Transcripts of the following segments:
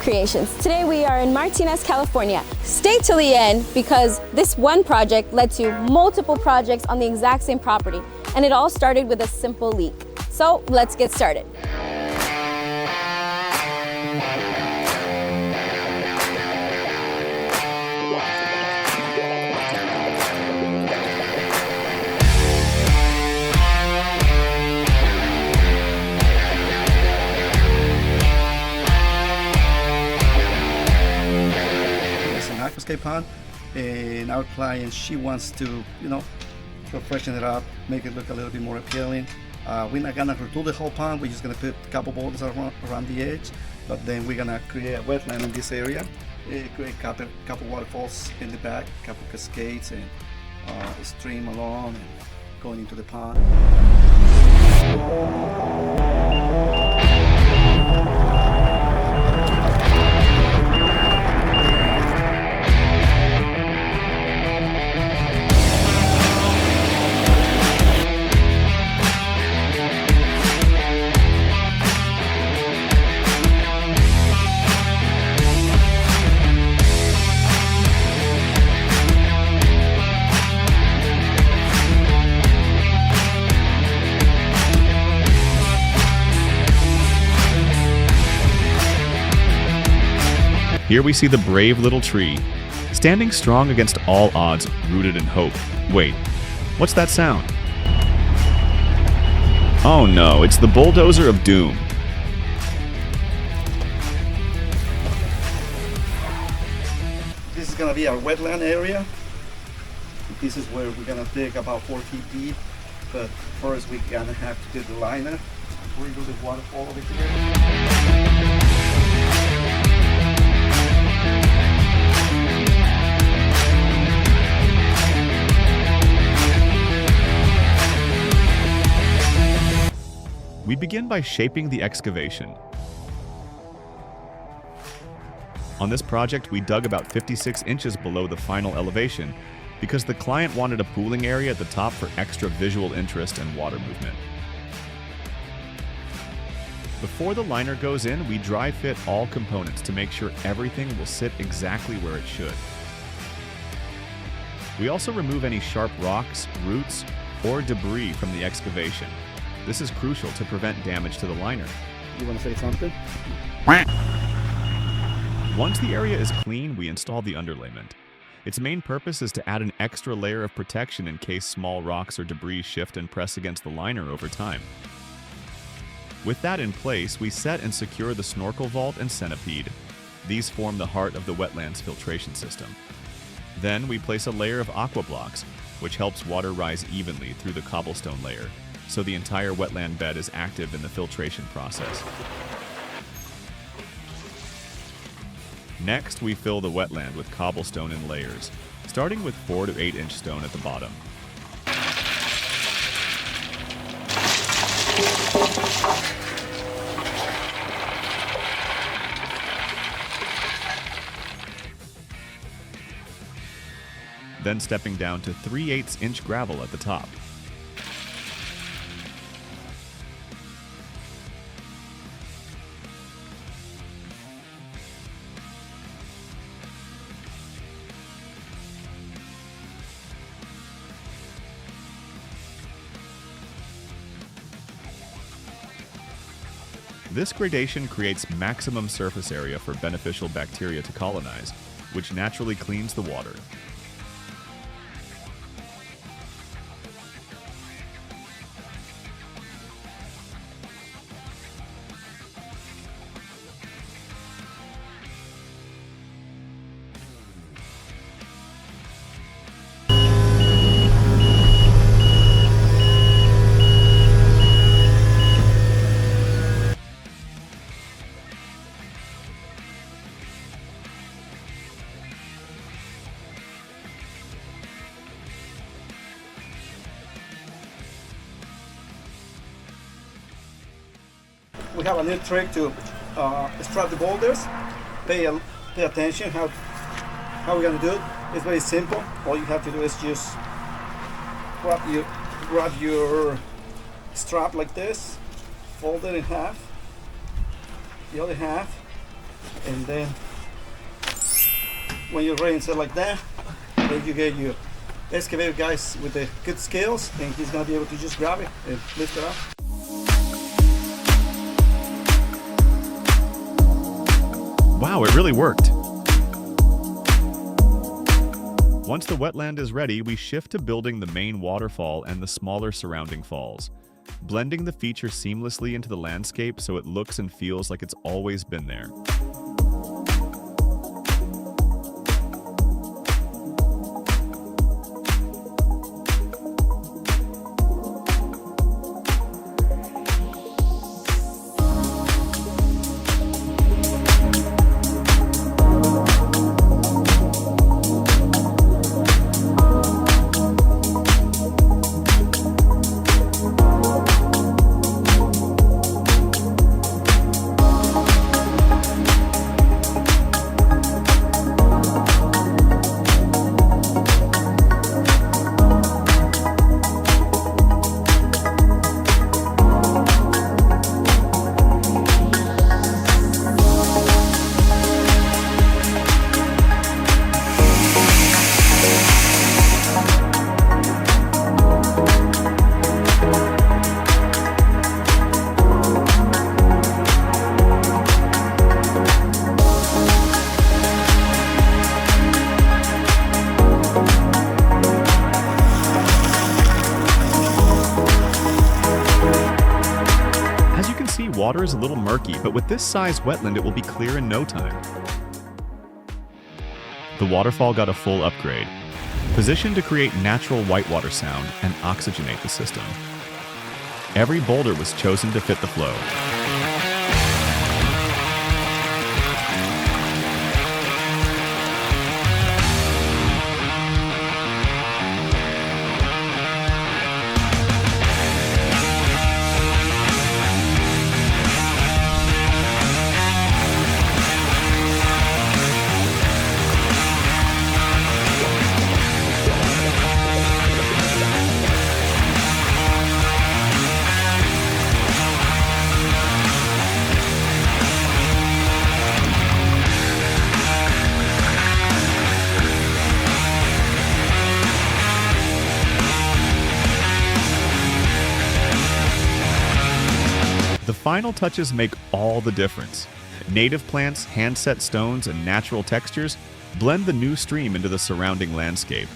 Creations. Today we are in Martinez, California. Stay till the end because this one project led to multiple projects on the exact same property, and it all started with a simple leak. So let's get started. Aquascape pond, and our client, she wants to, to freshen it up, make it look a little bit more appealing. We're not gonna redo the whole pond. We're just gonna put a couple boulders around the edge, but then we're gonna create a wetland in this area, create a couple waterfalls in the back, a couple cascades, and a stream along and going into the pond. Here we see the brave little tree, standing strong against all odds, rooted in hope. Wait, what's that sound? Oh no, it's the bulldozer of doom. This is gonna be our wetland area. This is where we're gonna dig about 4 feet deep, but first we're gonna have to do the liner. We're gonna do the waterfall over here. We begin by shaping the excavation. On this project, we dug about 56 inches below the final elevation because the client wanted a pooling area at the top for extra visual interest and water movement. Before the liner goes in, we dry fit all components to make sure everything will sit exactly where it should. We also remove any sharp rocks, roots, or debris from the excavation. This is crucial to prevent damage to the liner. You want to say something? Once the area is clean, we install the underlayment. Its main purpose is to add an extra layer of protection in case small rocks or debris shift and press against the liner over time. With that in place, we set and secure the snorkel vault and centipede. These form the heart of the wetlands filtration system. Then we place a layer of aqua blocks, which helps water rise evenly through the cobblestone layer, so the entire wetland bed is active in the filtration process. Next, we fill the wetland with cobblestone in layers, starting with 4 to 8 inch stone at the bottom. Then stepping down to 3/8 inch gravel at the top. This gradation creates maximum surface area for beneficial bacteria to colonize, which naturally cleans the water. We have a little trick to strap the boulders. Pay attention how we're gonna do it. It's very simple. All you have to do is just grab your strap like this, fold it in half, the other half, And then when you're ready and set like that, then you get your excavator guys with the good scales, and he's gonna be able to just grab it and lift it up. Wow, it really worked. Once the wetland is ready, we shift to building the main waterfall and the smaller surrounding falls, blending the feature seamlessly into the landscape so it looks and feels like it's always been there. Water is a little murky, but with this size wetland, it will be clear in no time. The waterfall got a full upgrade, positioned to create natural whitewater sound and oxygenate the system. Every boulder was chosen to fit the flow. The final touches make all the difference. Native plants, hand-set stones, and natural textures blend the new stream into the surrounding landscape.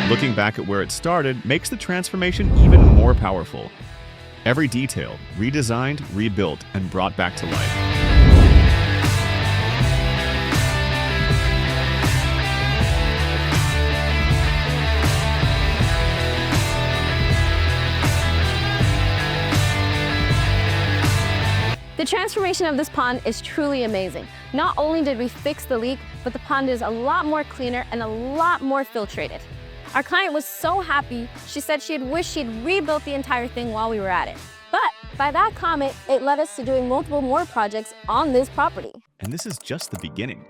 Looking back at where it started makes the transformation even more powerful. Every detail redesigned, rebuilt, and brought back to life. The transformation of this pond is truly amazing. Not only did we fix the leak, but the pond is a lot more cleaner and a lot more filtrated. Our client was so happy, she said she had wished she had rebuilt the entire thing while we were at it. But by that comment, it led us to doing multiple more projects on this property. And this is just the beginning.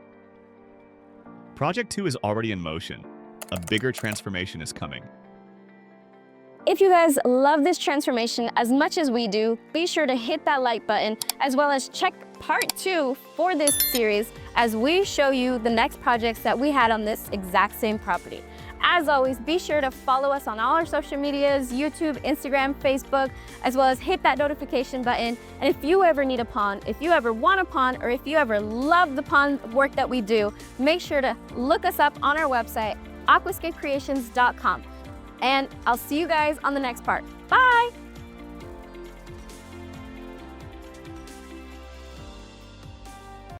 Project 2 is already in motion. a bigger transformation is coming. If you guys love this transformation as much as we do, be sure to hit that like button, as well as check part 2 for this series as we show you the next projects that we had on this exact same property. As always, be sure to follow us on all our social medias, YouTube, Instagram, Facebook, as well as hit that notification button. And if you ever need a pond, if you ever want a pond, or if you ever love the pond work that we do, make sure to look us up on our website, aquascapecreations.com. And I'll see you guys on the next part. Bye!